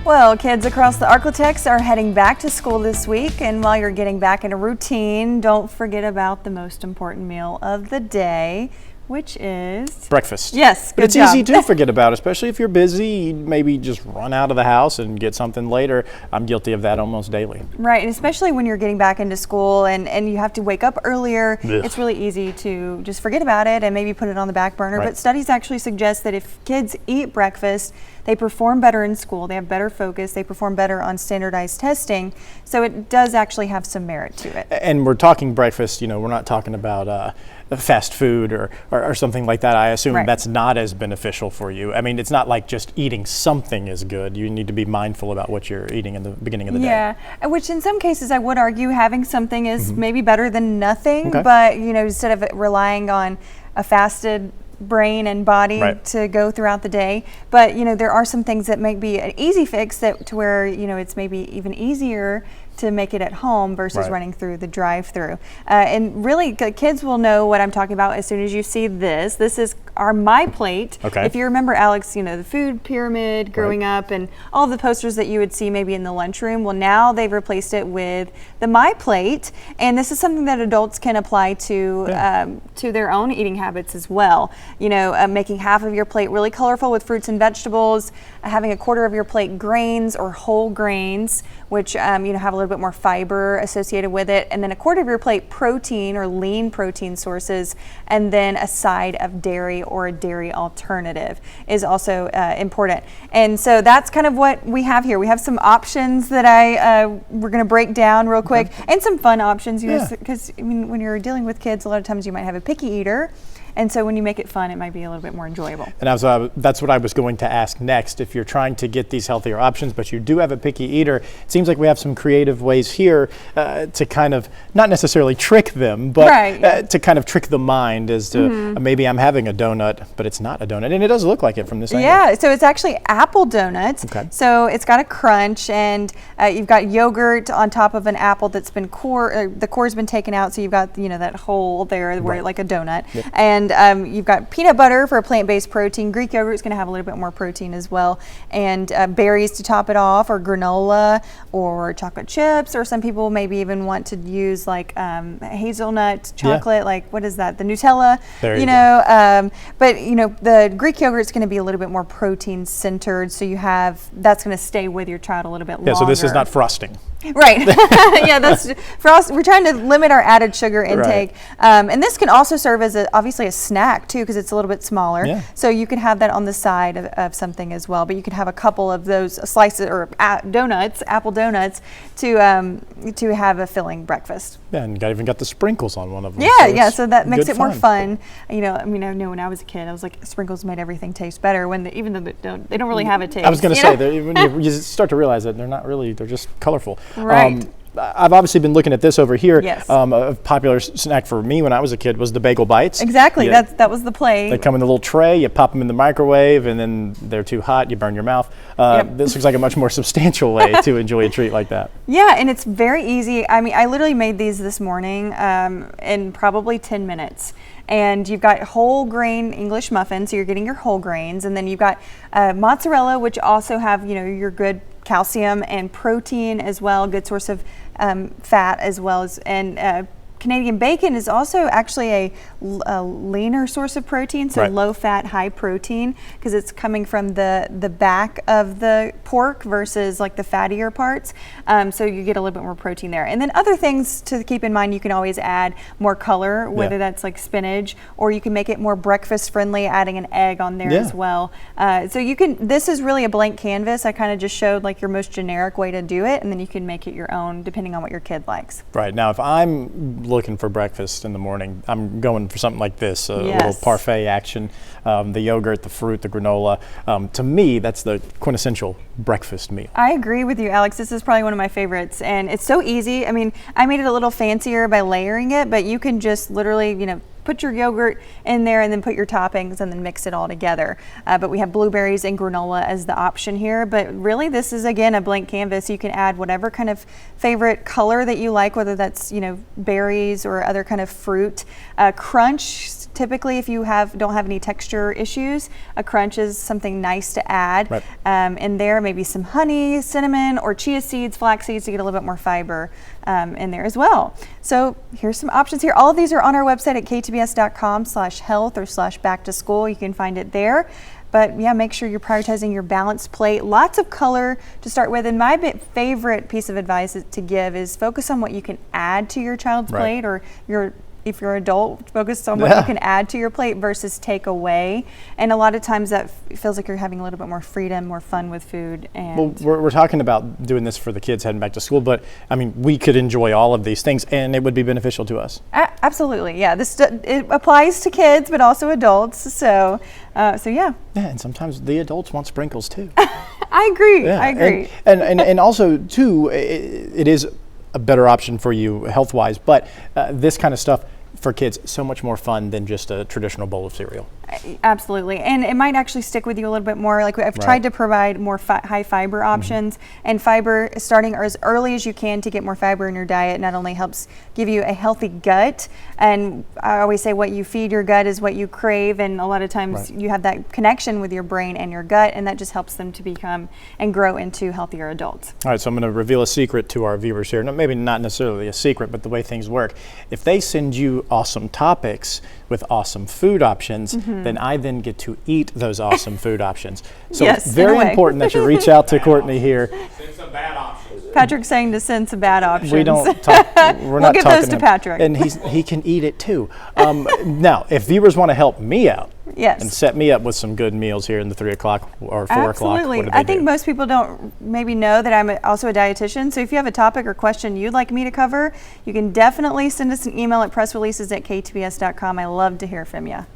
Well, kids across the Arklatex are heading back to school this week, and while you're getting back in a routine, don't forget about the most important meal of the day, which is breakfast. Yes, but it's easy to forget about, especially if you're busy. Maybe just run out of the house and get something later. I'm guilty of that almost daily. Right, and especially when you're getting back into school and you have to wake up earlier, Ugh. It's really easy to just forget about it and maybe put it on the back burner. Right. But studies actually suggest that if kids eat breakfast, they perform better in school, they have better focus, they perform better on standardized testing. So it does actually have some merit to it. And we're talking breakfast, we're not talking about fast food or something like that. I assume Right. that's not as beneficial for you. I mean, it's not like just eating something is good. You need to be mindful about what you're eating in the beginning of the day. Yeah, which in some cases I would argue having something is maybe better than nothing, Okay. but instead of relying on a fasted brain and body Right. to go throughout the day. But there are some things that might be an easy fix to where it's maybe even easier to make it at home versus Right. running through the drive-through. And really, kids will know what I'm talking about as soon as you see this. This is our My Plate. Okay. If you remember, Alex, the food pyramid growing up and all of the posters that you would see maybe in the lunchroom, well, now they've replaced it with the My Plate. And this is something that adults can apply to their own eating habits as well. Making half of your plate really colorful with fruits and vegetables, having a quarter of your plate grains or whole grains, which have a little bit more fiber associated with it, and then a quarter of your plate protein or lean protein sources, and then a side of dairy or a dairy alternative is also important. And so that's kind of what we have here. We have some options that we're going to break down real quick, and some fun options, because when you're dealing with kids, a lot of times you might have a picky eater. And so when you make it fun, it might be a little bit more enjoyable. And that's what I was going to ask next. If you're trying to get these healthier options, but you do have a picky eater, it seems like we have some creative ways here to kind of, not necessarily trick them, but Right. To kind of trick the mind as to maybe I'm having a donut, but it's not a donut. And it does look like it from this angle. Yeah, so it's actually apple donuts. Okay. So it's got a crunch, and you've got yogurt on top of an apple that's been the core's been taken out, so you've got that hole there where Right. like a donut. Yep. And you've got peanut butter for a plant-based protein. Greek yogurt is going to have a little bit more protein as well, and berries to top it off, or granola, or chocolate chips, or some people maybe even want to use like hazelnut chocolate, like what is that? The Nutella. There you go. But the Greek yogurt is going to be a little bit more protein centered, so that's going to stay with your child a little bit longer. Yeah, so this is not frosting. Right. Yeah, that's for us. We're trying to limit our added sugar intake, and this can also serve as obviously a snack too, because it's a little bit smaller. Yeah. So you can have that on the side of something as well. But you can have a couple of those slices or donuts, apple donuts, to have a filling breakfast. Yeah, and even got the sprinkles on one of them. Yeah, so that makes good it more fun. I know when I was a kid, I was like, sprinkles made everything taste better. Even though they don't really have a taste. I was going to say, when you start to realize that they're not really, they're just colorful. Right. I've obviously been looking at this over here. Yes. A popular snack for me when I was a kid was the bagel bites. Exactly, that was the play. They come in a little tray, you pop them in the microwave, and then they're too hot, you burn your mouth. Yep. This looks like a much more substantial way to enjoy a treat like that. Yeah, and it's very easy. I mean, I literally made these this morning in probably 10 minutes. And you've got whole grain English muffins, so you're getting your whole grains, and then you've got mozzarella, which also have your good calcium and protein as well, good source of fat as well as, and Canadian bacon is also actually a leaner source of protein, so Right. low fat, high protein, because it's coming from the back of the pork versus like the fattier parts. So you get a little bit more protein there. And then other things to keep in mind, you can always add more color, whether that's like spinach, or you can make it more breakfast friendly, adding an egg on there as well. So this is really a blank canvas. I kind of just showed like your most generic way to do it, and then you can make it your own depending on what your kid likes. Right. Now, if I'm looking for breakfast in the morning, I'm going for something like this, a little parfait action, the yogurt, the fruit, the granola. To me, that's the quintessential breakfast meal. I agree with you, Alex. This is probably one of my favorites, and it's so easy. I mean, I made it a little fancier by layering it, but you can just literally, put your yogurt in there and then put your toppings and then mix it all together. But we have blueberries and granola as the option here. But really, this is, again, a blank canvas. You can add whatever kind of favorite color that you like, whether that's, berries or other kind of fruit. Crunch typically, if you don't have any texture issues, a crunch is something nice to add. Right. In there, maybe some honey, cinnamon, or chia seeds, flax seeds to get a little bit more fiber in there as well. So here's some options here. All of these are on our website at ktbs.com/health or /back to school. You can find it there. But yeah, make sure you're prioritizing your balanced plate. Lots of color to start with. And my favorite piece of advice to give is focus on what you can add to your child's plate, or if you're an adult, focus on what you can add to your plate versus take away. And a lot of times that feels like you're having a little bit more freedom, more fun with food. And well, we're talking about doing this for the kids heading back to school, but I mean, we could enjoy all of these things and it would be beneficial to us. Absolutely, yeah. It applies to kids, but also adults. So yeah. Yeah, and sometimes the adults want sprinkles too. I agree. Yeah. I agree. And also too, it is a better option for you health-wise, but this kind of stuff for kids, so much more fun than just a traditional bowl of cereal. Absolutely, and it might actually stick with you a little bit more. Like I've tried to provide more high fiber options, and fiber starting as early as you can to get more fiber in your diet not only helps give you a healthy gut, and I always say what you feed your gut is what you crave, and a lot of times you have that connection with your brain and your gut, and that just helps them to become and grow into healthier adults. All right, so I'm going to reveal a secret to our viewers here. No, maybe not necessarily a secret, but the way things work. If they send you awesome topics with awesome food options, then I then get to eat those awesome food options. So Yes, it's very important that you reach out to Courtney here. Send some bad options. Patrick's saying to send some bad options. We don't talk. We're not give talking those to him. Patrick. And he can eat it too. Now, if viewers want to help me out Yes. and set me up with some good meals here in the 3 o'clock or 4 o'clock, Absolutely. what do they I think do? most people don't maybe know that I'm also a dietitian. So if you have a topic or question you'd like me to cover, you can definitely send us an email at pressreleases@ktbs.com. I love to hear from you.